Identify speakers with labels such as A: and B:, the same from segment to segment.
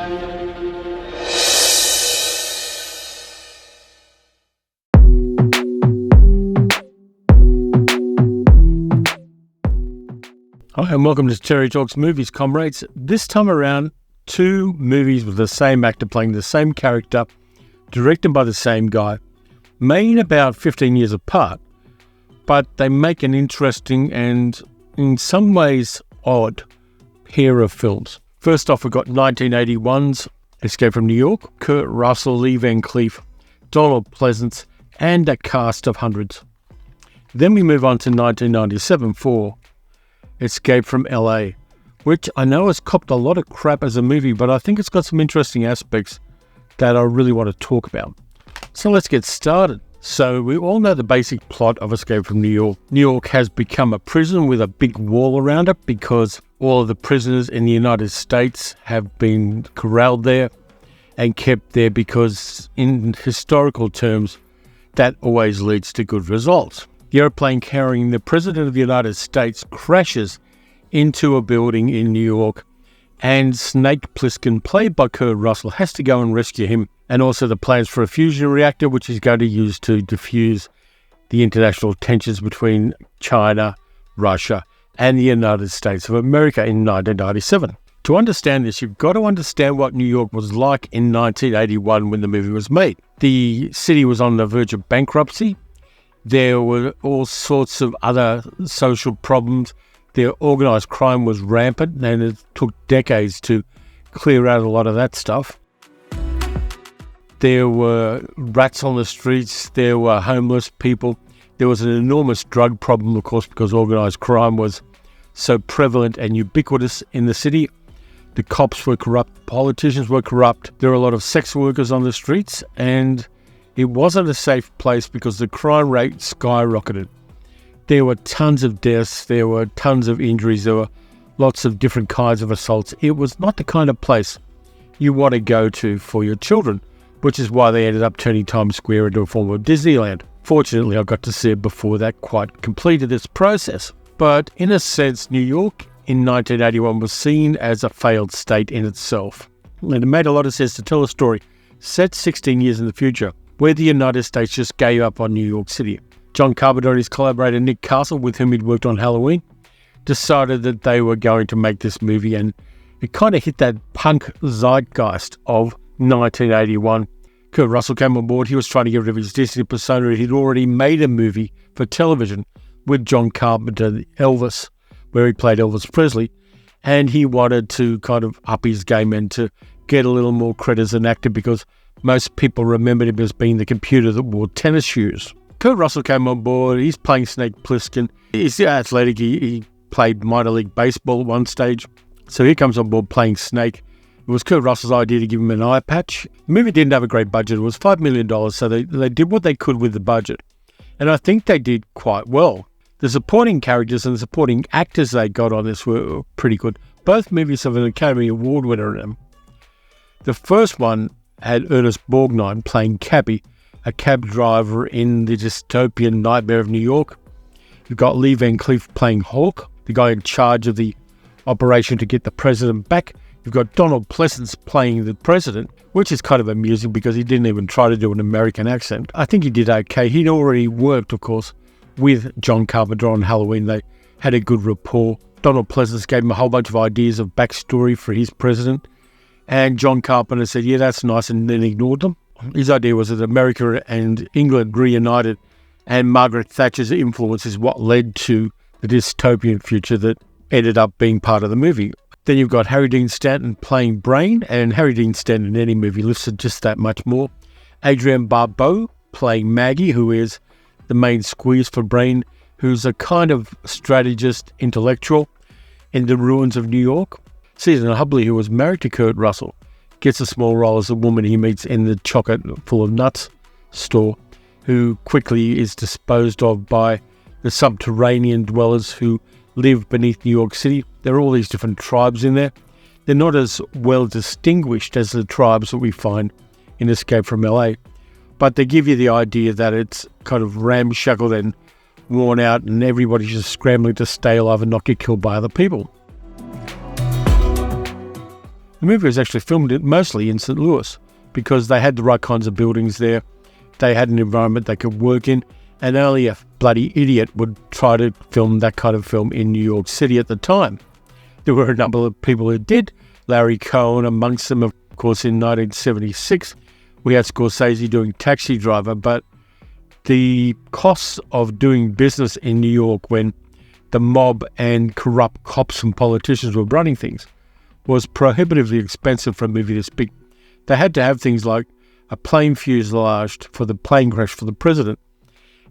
A: Hi, and welcome to Terry Talks Movies, comrades. This time around, two movies with the same actor playing the same character, directed by the same guy, made about 15 years apart, but they make an interesting and, in some ways, odd pair of films. First off, we've got 1981's Escape from New York, Kurt Russell, Lee Van Cleef, Donald Pleasance, and a cast of hundreds. Then we move on to 1997 for Escape from LA, which I know has copped a lot of crap as a movie, but I think it's got some interesting aspects that I really want to talk about. So let's get started. So we all know the basic plot of Escape from New York. New York has become a prison with a big wall around it because all of the prisoners in the United States have been corralled there and kept there because in historical terms, that always leads to good results. The airplane carrying the President of the United States crashes into a building in New York, and Snake Plissken, played by Kurt Russell, has to go and rescue him, and also the plans for a fusion reactor, which he's going to use to diffuse the international tensions between China, Russia, and the United States of America in 1997. To understand this, you've got to understand what New York was like in 1981 when the movie was made. The city was on the verge of bankruptcy. There were all sorts of other social problems. Their organised crime was rampant, and it took decades to clear out a lot of that stuff. There were rats on the streets. There were homeless people. There was an enormous drug problem, of course, because organised crime was so prevalent and ubiquitous in the city. The cops were corrupt. Politicians were corrupt. There were a lot of sex workers on the streets, and it wasn't a safe place because the crime rate skyrocketed. There were tons of deaths, there were tons of injuries, there were lots of different kinds of assaults. It was not the kind of place you want to go to for your children, which is why they ended up turning Times Square into a form of Disneyland. Fortunately, I got to see it before that quite completed its process. But in a sense, New York in 1981 was seen as a failed state in itself. And it made a lot of sense to tell a story set 16 years in the future, where the United States just gave up on New York City. John Carpenter and his collaborator Nick Castle, with whom he'd worked on Halloween, decided that they were going to make this movie, and it kind of hit that punk zeitgeist of 1981. Kurt Russell came on board. He was trying to get rid of his Disney persona. He'd already made a movie for television with John Carpenter, Elvis, where he played Elvis Presley, and he wanted to kind of up his game and to get a little more credit as an actor because most people remembered him as being the computer that wore tennis shoes. Kurt Russell came on board. He's playing Snake Plissken. He's athletic. He played minor league baseball at one stage. So he comes on board playing Snake. It was Kurt Russell's idea to give him an eye patch. The movie didn't have a great budget. It was $5 million, so they did what they could with the budget. And I think they did quite well. The supporting characters and the supporting actors they got on this were pretty good. Both movies have an Academy Award winner in them. The first one had Ernest Borgnine playing Cappy, a cab driver in the dystopian nightmare of New York. You've got Lee Van Cleef playing Hawk, the guy in charge of the operation to get the president back. You've got Donald Pleasance playing the president, which is kind of amusing because he didn't even try to do an American accent. I think he did okay. He'd already worked, of course, with John Carpenter on Halloween. They had a good rapport. Donald Pleasance gave him a whole bunch of ideas of backstory for his president. And John Carpenter said, yeah, that's nice, and then ignored them. His idea was that America and England reunited, and Margaret Thatcher's influence is what led to the dystopian future that ended up being part of the movie. Then you've got Harry Dean Stanton playing Brain, and Harry Dean Stanton in any movie lifts it just that much more. Adrienne Barbeau playing Maggie, who is the main squeeze for Brain, who's a kind of strategist intellectual in the ruins of New York. Susan Hubley, who was married to Kurt Russell, gets a small role as a woman he meets in the chocolate full of nuts store, who quickly is disposed of by the subterranean dwellers who live beneath New York City. There are all these different tribes in there. They're not as well distinguished as the tribes that we find in Escape from LA, but they give you the idea that it's kind of ramshackle and worn out and everybody's just scrambling to stay alive and not get killed by other people. The movie was actually filmed mostly in St. Louis because they had the right kinds of buildings there. They had an environment they could work in, and only a bloody idiot would try to film that kind of film in New York City at the time. There were a number of people who did, Larry Cohen amongst them, of course, in 1976. We had Scorsese doing Taxi Driver, but the costs of doing business in New York when the mob and corrupt cops and politicians were running things was prohibitively expensive for a movie this big. They had to have things like a plane fuselaged for the plane crash for the president,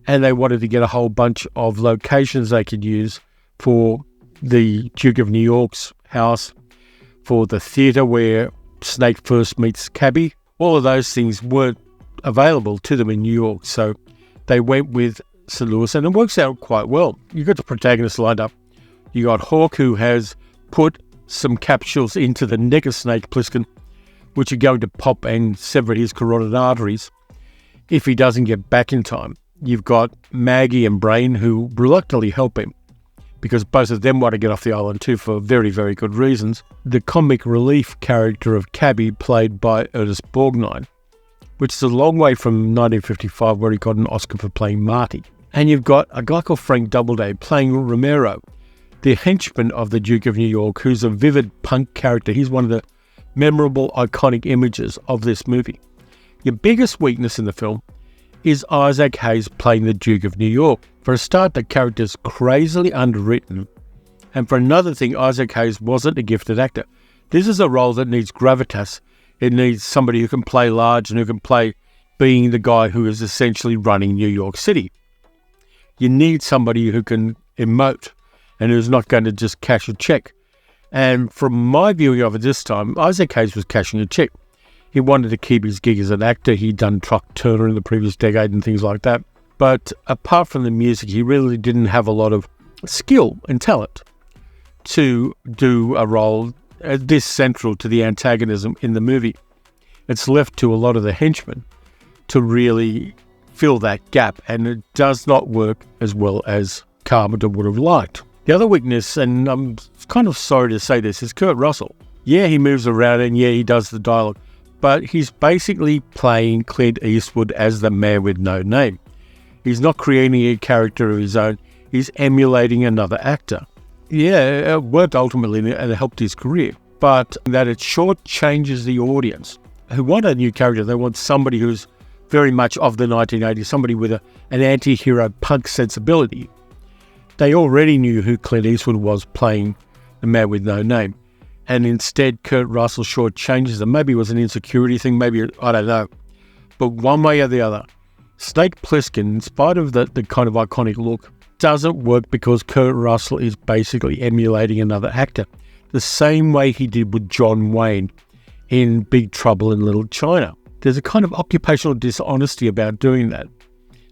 A: and they wanted to get a whole bunch of locations they could use for the Duke of New York's house, for the theatre where Snake first meets Cabby. All of those things weren't available to them in New York, so they went with St. Louis, and it works out quite well. You got the protagonists lined up. You got Hawk, who has put some capsules into the neck of Snake Plissken, which are going to pop and sever his carotid arteries if he doesn't get back in time. You've got Maggie and Brain, who reluctantly help him because both of them want to get off the island too for very, very good reasons. The comic relief character of Cabby, played by Ernest Borgnine, which is a long way from 1955 where he got an Oscar for playing Marty. And you've got a guy called Frank Doubleday playing Romero, the henchman of the Duke of New York, who's a vivid punk character. He's one of the memorable, iconic images of this movie. Your biggest weakness in the film is Isaac Hayes playing the Duke of New York. For a start, the character's crazily underwritten, and for another thing, Isaac Hayes wasn't a gifted actor. This is a role that needs gravitas. It needs somebody who can play large and who can play being the guy who is essentially running New York City. You need somebody who can emote and who's not going to just cash a check. And from my viewing of it this time, Isaac Hayes was cashing a check. He wanted to keep his gig as an actor. He'd done Truck Turner in the previous decade and things like that. But apart from the music, he really didn't have a lot of skill and talent to do a role this central to the antagonism in the movie. It's left to a lot of the henchmen to really fill that gap, and it does not work as well as Carpenter would have liked. The other weakness, and I'm kind of sorry to say this, is Kurt Russell. Yeah, he moves around and yeah, he does the dialogue, but he's basically playing Clint Eastwood as the man with no name. He's not creating a character of his own. He's emulating another actor. Yeah, it worked ultimately and it helped his career, but that it shortchanges the audience who want a new character. They want somebody who's very much of the 1980s, somebody with an anti-hero punk sensibility. They already knew who Clint Eastwood was playing the man with no name, and instead Kurt Russell shortchanges them. Maybe it was an insecurity thing, maybe, I don't know. But one way or the other, Snake Plissken, in spite of the kind of iconic look, doesn't work because Kurt Russell is basically emulating another actor, the same way he did with John Wayne in Big Trouble in Little China. There's a kind of occupational dishonesty about doing that.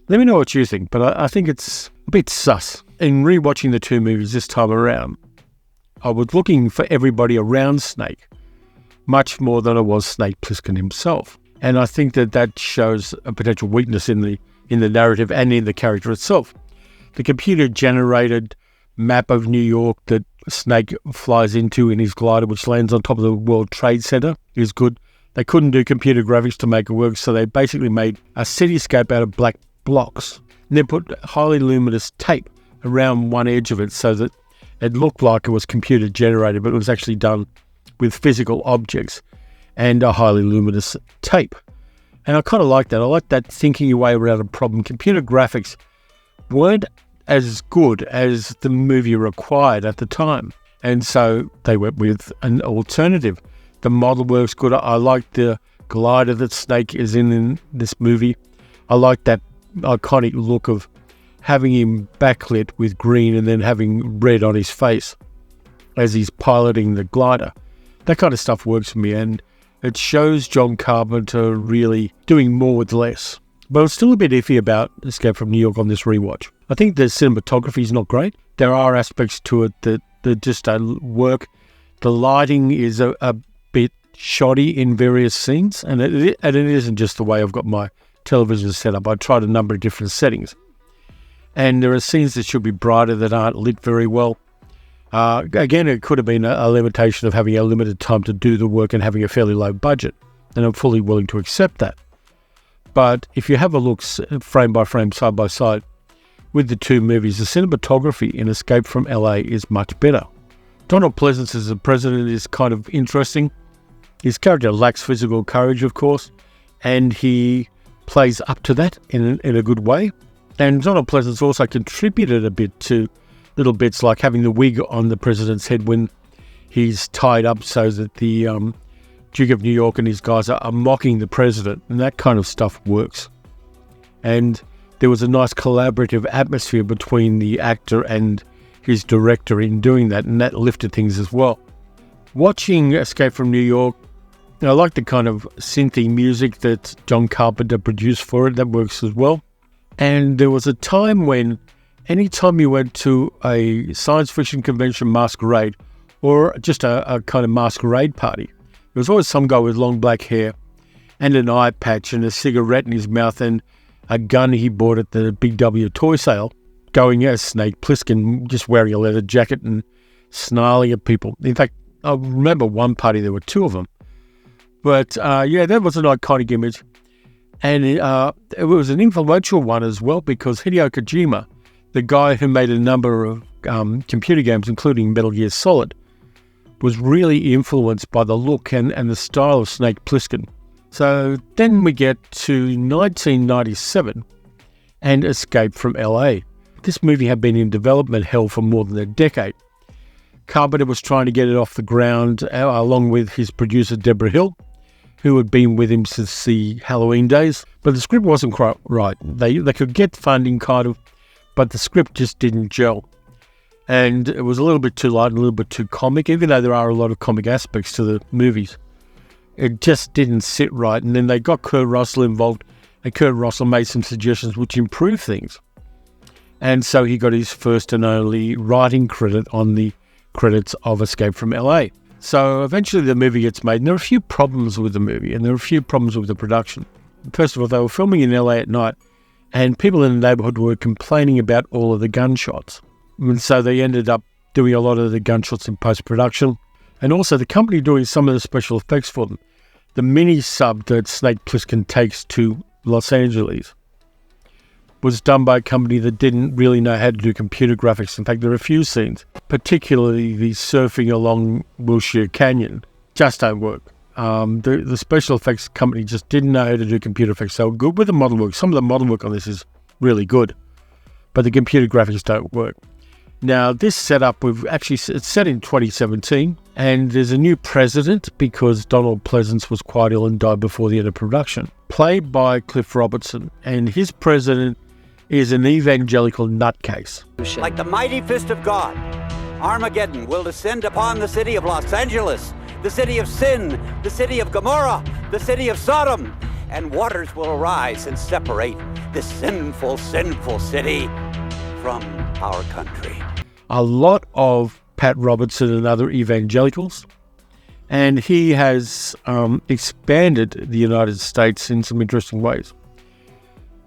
A: Let me know what you think, but I think it's a bit sus. In rewatching the two movies this time around, I was looking for everybody around Snake much more than I was Snake Plissken himself. And I think that shows a potential weakness in the narrative and in the character itself. The computer-generated map of New York that Snake flies into in his glider, which lands on top of the World Trade Center, is good. They couldn't do computer graphics to make it work, so they basically made a cityscape out of black blocks and then put highly luminous tape around one edge of it so that it looked like it was computer generated, but it was actually done with physical objects and a highly luminous tape. And I kind of like that. I like that thinking your way around a problem. Computer graphics weren't as good as the movie required at the time, and so they went with an alternative. The model works good. I like the glider that Snake is in this movie. I like that iconic look of having him backlit with green and then having red on his face as he's piloting the glider. That kind of stuff works for me, and it shows John Carpenter really doing more with less. But I'm still a bit iffy about Escape from New York on this rewatch. I think the cinematography is not great. There are aspects to it that just don't work. The lighting is a bit shoddy in various scenes, and it isn't just the way I've got my television set up. I tried a number of different settings, and there are scenes that should be brighter that aren't lit very well. Again, it could have been a limitation of having a limited time to do the work and having a fairly low budget, and I'm fully willing to accept that. But if you have a look frame by frame, side by side, with the two movies, the cinematography in Escape from LA is much better. Donald Pleasance as the president is kind of interesting. His character lacks physical courage, of course, and he plays up to that in a good way. And Donald Pleasance also contributed a bit to little bits like having the wig on the president's head when he's tied up so that the Duke of New York and his guys are mocking the president, and that kind of stuff works. And there was a nice collaborative atmosphere between the actor and his director in doing that, and that lifted things as well. Watching Escape from New York, I like the kind of synthy music that John Carpenter produced for it. That works as well. And there was a time when anytime you went to a science fiction convention masquerade or just a kind of masquerade party, there was always some guy with long black hair and an eye patch and a cigarette in his mouth and a gun he bought at the Big W toy sale, going as Snake Plissken, just wearing a leather jacket and snarling at people. In fact, I remember one party, there were two of them. But that was an iconic image. And it was an influential one as well, because Hideo Kojima, the guy who made a number of computer games, including Metal Gear Solid, was really influenced by the look and the style of Snake Plissken. So then we get to 1997 and Escape from LA. This movie had been in development hell for more than a decade. Carpenter was trying to get it off the ground along with his producer Deborah Hill, who had been with him since the Halloween days. But the script wasn't quite right. They could get funding kind of, but the script just didn't gel. And it was a little bit too light and a little bit too comic, even though there are a lot of comic aspects to the movies. It just didn't sit right. And then they got Kurt Russell involved, and Kurt Russell made some suggestions which improved things. And so he got his first and only writing credit on the credits of Escape from LA. So eventually the movie gets made, and there are a few problems with the movie, and there are a few problems with the production. First of all, they were filming in LA at night, and people in the neighborhood were complaining about all of the gunshots. And so they ended up doing a lot of the gunshots in post-production. And also the company doing some of the special effects for them. The mini-sub that Snake Plissken takes to Los Angeles was done by a company that didn't really know how to do computer graphics. In fact, there are a few scenes, particularly the surfing along Wilshire Canyon, just don't work. The special effects company just didn't know how to do computer effects. They were good with the model work. Some of the model work on this is really good, but the computer graphics don't work. Now, this setup, it's set in 2017, and there's a new president because Donald Pleasance was quite ill and died before the end of production, played by Cliff Robertson, and his president is an evangelical nutcase.
B: Like the mighty fist of God, Armageddon will descend upon the city of Los Angeles, the city of sin, the city of Gomorrah, the city of Sodom, and waters will arise and separate this sinful, sinful city from our country.
A: A lot of Pat Robertson and other evangelicals, and he has expanded the United States in some interesting ways.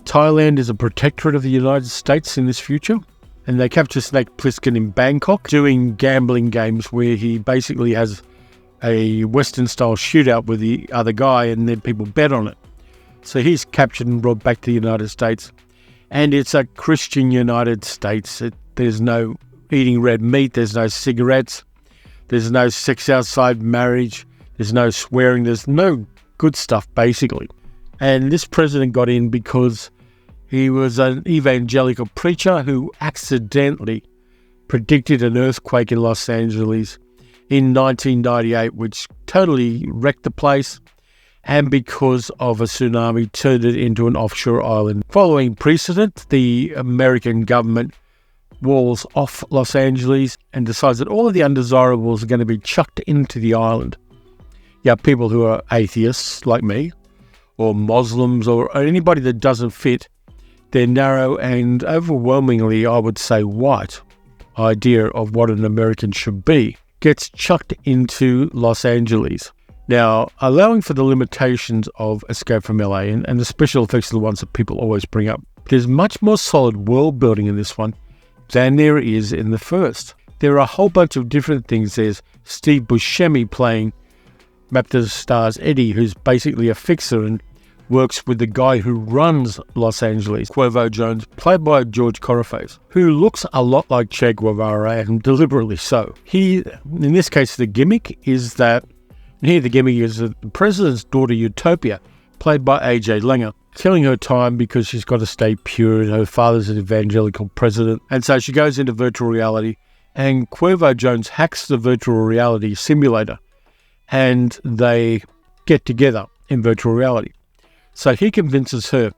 A: Thailand is a protectorate of the United States in this future, and they capture Snake Plissken in Bangkok doing gambling games where he basically has a Western-style shootout with the other guy and then people bet on it. So he's captured and brought back to the United States, and it's a Christian United States. There's no eating red meat, there's no cigarettes, there's no sex outside marriage, there's no swearing, there's no good stuff basically. And this president got in because he was an evangelical preacher who accidentally predicted an earthquake in Los Angeles in 1998, which totally wrecked the place, and because of a tsunami turned it into an offshore island. Following precedent, the American government walls off Los Angeles and decides that all of the undesirables are going to be chucked into the island. Yeah, people who are atheists like me, or Muslims, or anybody that doesn't fit their narrow and overwhelmingly, I would say, white idea of what an American should be, gets chucked into Los Angeles. Now, allowing for the limitations of Escape from LA, and the special effects are the ones that people always bring up, there's much more solid world building in this one than there is in the first. there are a whole bunch of different things. There's Steve Buscemi playing Raptor stars Eddie, who's basically a fixer and works with the guy who runs Los Angeles, Cuervo Jones, played by George Coraface, who looks a lot like Che Guevara, and deliberately so. In this case, the gimmick is that, the president's daughter Utopia, played by AJ Langer, killing her time because she's got to stay pure and her father's an evangelical president. And so she goes into virtual reality, and Cuervo Jones hacks the virtual reality simulator, and they get together in virtual reality. So he convinces her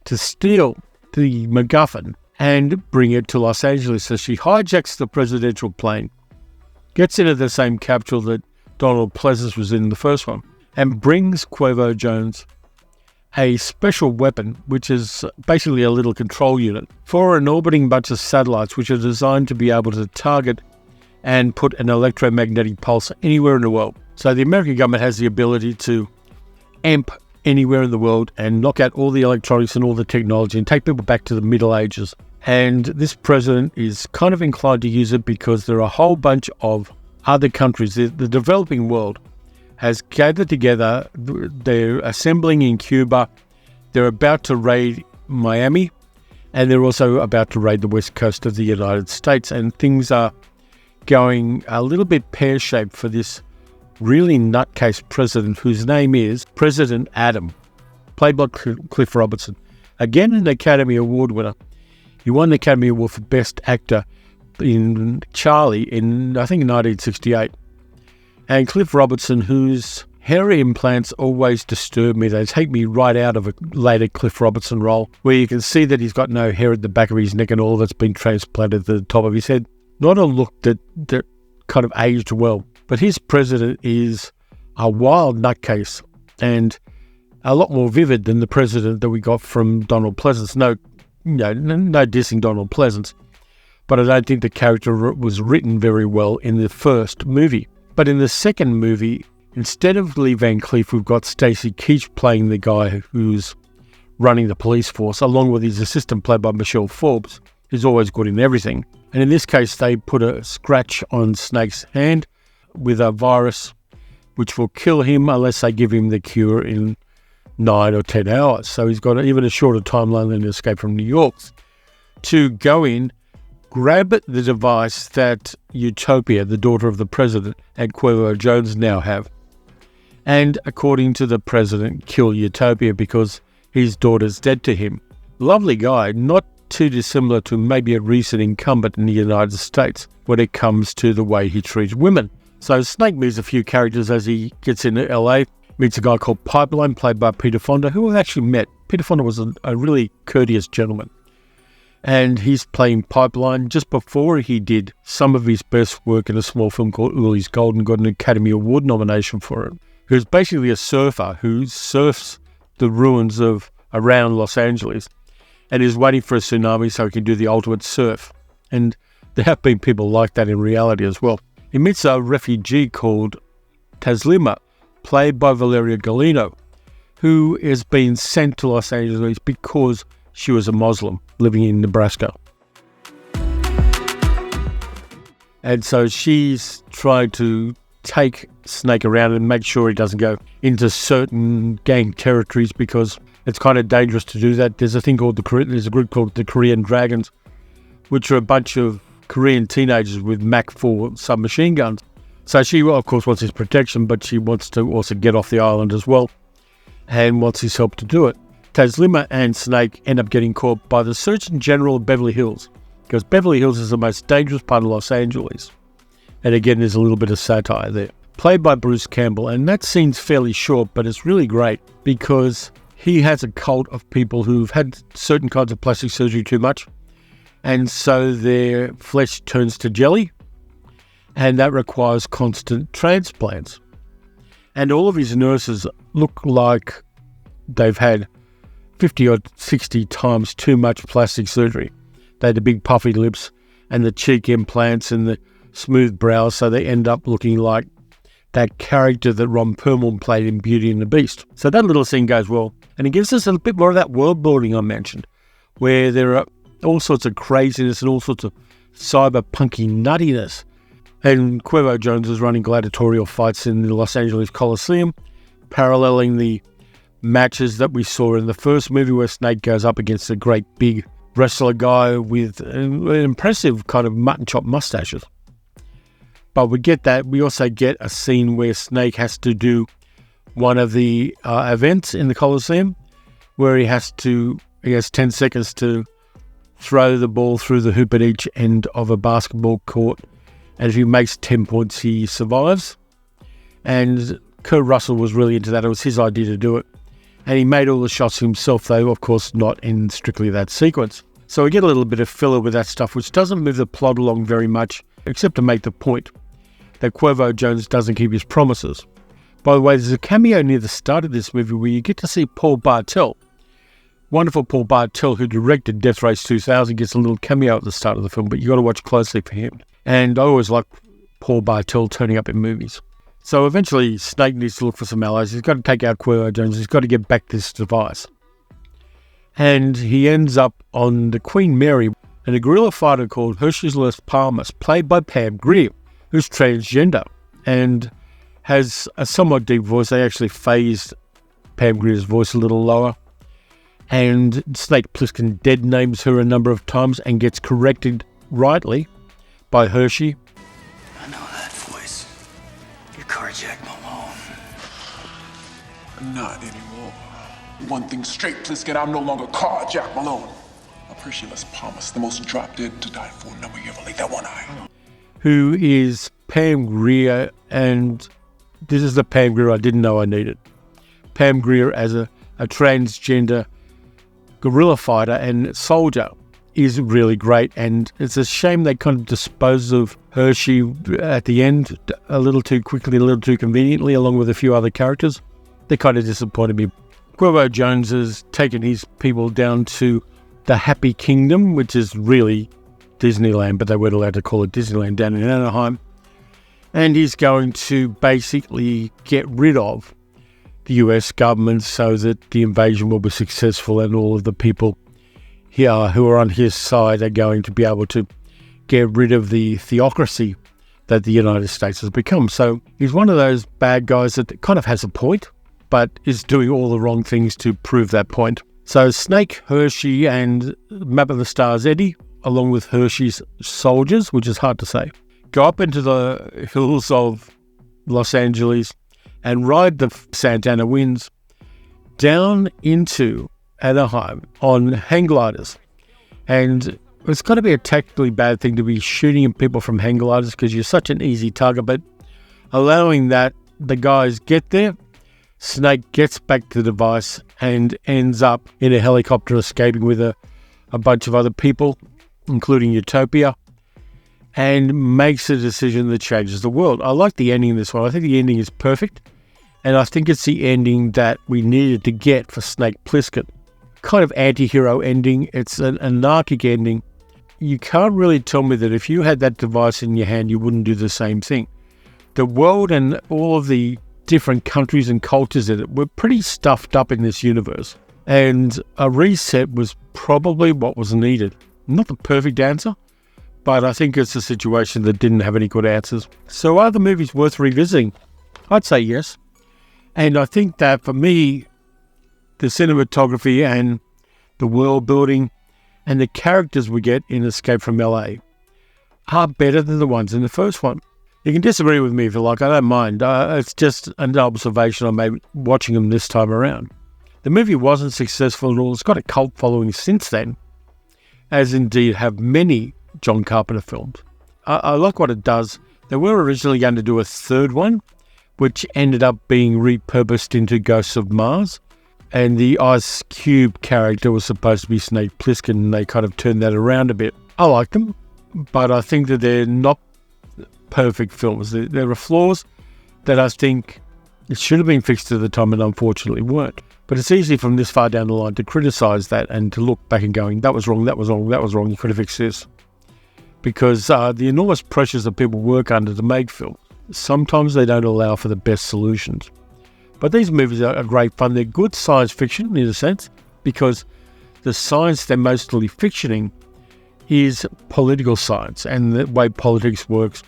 A: to steal the MacGuffin and bring it to Los Angeles. So she hijacks the presidential plane, gets into the same capsule that Donald Pleasance was in the first one, and brings Cuervo Jones a special weapon, which is basically a little control unit for an orbiting bunch of satellites, which are designed to be able to target and put an electromagnetic pulse anywhere in the world. So the American government has the ability to amp anywhere in the world and knock out all the electronics and all the technology and take people back to the Middle Ages. And this president is kind of inclined to use it because there are a whole bunch of other countries. The developing world has gathered together. They're assembling in Cuba. They're about to raid Miami, and they're also about to raid the west coast of the United States. And things are going a little bit pear-shaped for this really nutcase president, whose name is President Adam, played by Cliff Robertson. Again, an Academy Award winner. He won the Academy Award for Best Actor in Charlie in, I think, 1968. And Cliff Robertson, whose hairy implants always disturb me. They take me right out of a later Cliff Robertson role, where you can see that he's got no hair at the back of his neck and all of it's been transplanted to the top of his head. Not a look that kind of aged well. But his president is a wild nutcase and a lot more vivid than the president that we got from Donald Pleasance. No dissing Donald Pleasance, but I don't think the character was written very well in the first movie. But in the second movie, instead of Lee Van Cleef, we've got Stacy Keach playing the guy who's running the police force, along with his assistant played by Michelle Forbes, who's always good in everything. And in this case, they put a scratch on Snake's hand with a virus which will kill him unless they give him the cure in 9 or 10 hours. So he's got even a shorter timeline than Escape from New York to go in, grab the device that Utopia, the daughter of the president, and Cuervo Jones now have, and according to the president, kill Utopia because his daughter's dead to him. Lovely guy, not too dissimilar to maybe a recent incumbent in the United States when it comes to the way he treats women. So Snake meets a few characters as he gets into LA, meets a guy called Pipeline, played by Peter Fonda, who I've actually met. Peter Fonda was a really courteous gentleman. And he's playing Pipeline just before he did some of his best work in a small film called Uli's Gold and got an Academy Award nomination for it. Who's basically a surfer who surfs the ruins of around Los Angeles and is waiting for a tsunami so he can do the ultimate surf. And there have been people like that in reality as well. He meets a refugee called Taslima, played by Valeria Golino, who has been sent to Los Angeles because she was a Muslim living in Nebraska. And so she's trying to take Snake around and make sure he doesn't go into certain gang territories because it's kind of dangerous to do that. There's a thing called there's a group called the Korean Dragons, which are a bunch of Korean teenagers with Mach-4 submachine guns. So she, of course, wants his protection, but she wants to also get off the island as well and wants his help to do it. Taslima and Snake end up getting caught by the Surgeon General of Beverly Hills, because Beverly Hills is the most dangerous part of Los Angeles. And again, there's a little bit of satire there. Played by Bruce Campbell, and that scene's fairly short, but it's really great because he has a cult of people who've had certain kinds of plastic surgery too much, and so their flesh turns to jelly, and that requires constant transplants. And all of his nurses look like they've had 50 or 60 times too much plastic surgery. They had the big puffy lips and the cheek implants and the smooth brows, so they end up looking like that character that Ron Perlman played in Beauty and the Beast. So that little scene goes well, and it gives us a bit more of that world building I mentioned, where there are all sorts of craziness and all sorts of cyberpunky nuttiness. And Cuervo Jones is running gladiatorial fights in the Los Angeles Coliseum, paralleling the matches that we saw in the first movie where Snake goes up against a great big wrestler guy with an impressive kind of mutton chop mustaches. But we get that. We also get a scene where Snake has to do one of the events in the Coliseum where he has 10 seconds to throw the ball through the hoop at each end of a basketball court. And if he makes 10 points, he survives. And Kurt Russell was really into that. It was his idea to do it. And he made all the shots himself, though, of course, not in strictly that sequence. So we get a little bit of filler with that stuff, which doesn't move the plot along very much, except to make the point that Cuervo Jones doesn't keep his promises. By the way, there's a cameo near the start of this movie where you get to see Paul Bartel. Wonderful Paul Bartel, who directed Death Race 2000, gets a little cameo at the start of the film, but you got to watch closely for him. And I always like Paul Bartel turning up in movies. So eventually, Snake needs to look for some allies. He's got to take out Cuervo Jones. He's got to get back this device. And he ends up on the Queen Mary and a guerrilla fighter called Hershey's Las Palmas, played by Pam Grier, who's transgender and has a somewhat deep voice. They actually phased Pam Grier's voice a little lower. And Snake Plissken dead names her a number of times and gets corrected rightly by Hershey.
C: I know that voice. You're Carjack Malone.
D: Not anymore. One thing straight, Pliskin, I'm no longer Carjack Malone. Appreciate Las Palmas, the most drop dead to die for number you ever laid that one eye.
A: Who is Pam Grier, and this is the Pam Grier I didn't know I needed. Pam Grier as a transgender guerrilla fighter and soldier is really great, and it's a shame they kind of disposed of Hershey at the end a little too quickly, a little too conveniently, along with a few other characters. They kind of disappointed me. Cuervo Jones has taken his people down to the Happy Kingdom, which is really Disneyland, but they weren't allowed to call it Disneyland, down in Anaheim. And he's going to basically get rid of the US government so that the invasion will be successful, and all of the people here who are on his side are going to be able to get rid of the theocracy that the United States has become. So he's one of those bad guys that kind of has a point, but is doing all the wrong things to prove that point. So Snake, Hershey, and Map of the Stars Eddie, along with Hershey's soldiers, which is hard to say, go up into the hills of Los Angeles and ride the Santana winds down into Anaheim on hang gliders. And it's got to be a tactically bad thing to be shooting at people from hang gliders because you're such an easy target, but allowing that the guys get there, Snake gets back to the device and ends up in a helicopter escaping with a bunch of other people, including Utopia, and makes a decision that changes the world. I like the ending of this one. I think the ending is perfect, and I think it's the ending that we needed to get for Snake Plissken. Kind of anti-hero ending. It's an anarchic ending. You can't really tell me that if you had that device in your hand, you wouldn't do the same thing. The world and all of the different countries and cultures in it were pretty stuffed up in this universe, and a reset was probably what was needed. Not the perfect answer, but I think it's a situation that didn't have any good answers. So are the movies worth revisiting? I'd say yes. And I think that for me, the cinematography and the world building and the characters we get in Escape from LA are better than the ones in the first one. You can disagree with me if you like, I don't mind. It's just an observation I made watching them this time around. The movie wasn't successful at all. It's got a cult following since then, as indeed have many John Carpenter films. I like what it does. They were originally going to do a third one, which ended up being repurposed into Ghosts of Mars. And the Ice Cube character was supposed to be Snake Plissken, and they kind of turned that around a bit. I like them, but I think that they're not perfect films. There are flaws that I think it should have been fixed at the time and unfortunately weren't. But it's easy from this far down the line to criticise that and to look back and going, that was wrong, that was wrong, that was wrong, you could have fixed this. Because the enormous pressures that people work under to make films, sometimes they don't allow for the best solutions. But these movies are great fun. They're good science fiction in a sense, because the science they're mostly fictioning is political science and the way politics works.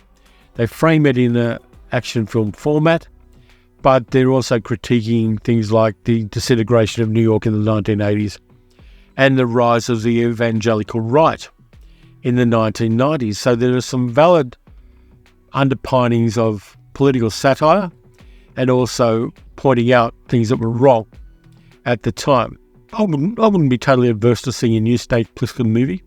A: They frame it in an action film format, but they're also critiquing things like the disintegration of New York in the 1980s and the rise of the evangelical right in the 1990s. So there are some valid underpinnings of political satire and also pointing out things that were wrong at the time. I wouldn't be totally adverse to seeing a new Snake Plissken movie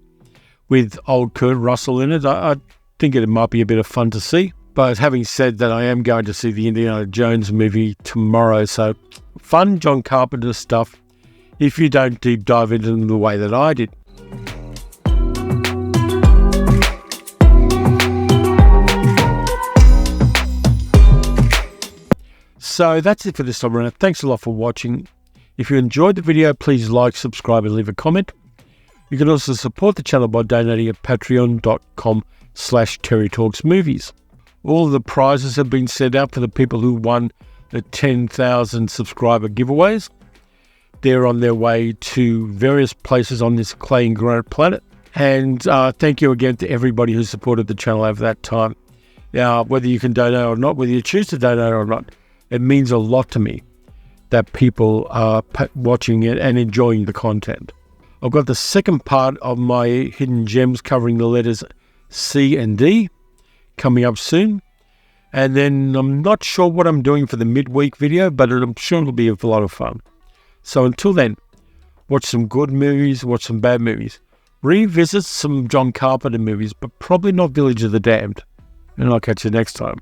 A: with old Kurt Russell in it. I think it might be a bit of fun to see. But having said that, I am going to see the Indiana Jones movie tomorrow. So fun John Carpenter stuff if you don't deep dive into them the way that I did. So that's it for this time around. Thanks a lot for watching. If you enjoyed the video, please like, subscribe and leave a comment. You can also support the channel by donating at patreon.com/TerryTalksMovies. All of the prizes have been sent out for the people who won the 10,000 subscriber giveaways. They're on their way to various places on this clay and granite planet. And thank you again to everybody who supported the channel over that time. Now, whether you can donate or not, whether you choose to donate or not, it means a lot to me that people are watching it and enjoying the content. I've got the second part of my hidden gems covering the letters C and D coming up soon. And then I'm not sure what I'm doing for the midweek video, but I'm sure it'll be a lot of fun. So until then, watch some good movies, watch some bad movies. Revisit some John Carpenter movies, but probably not Village of the Damned. And I'll catch you next time.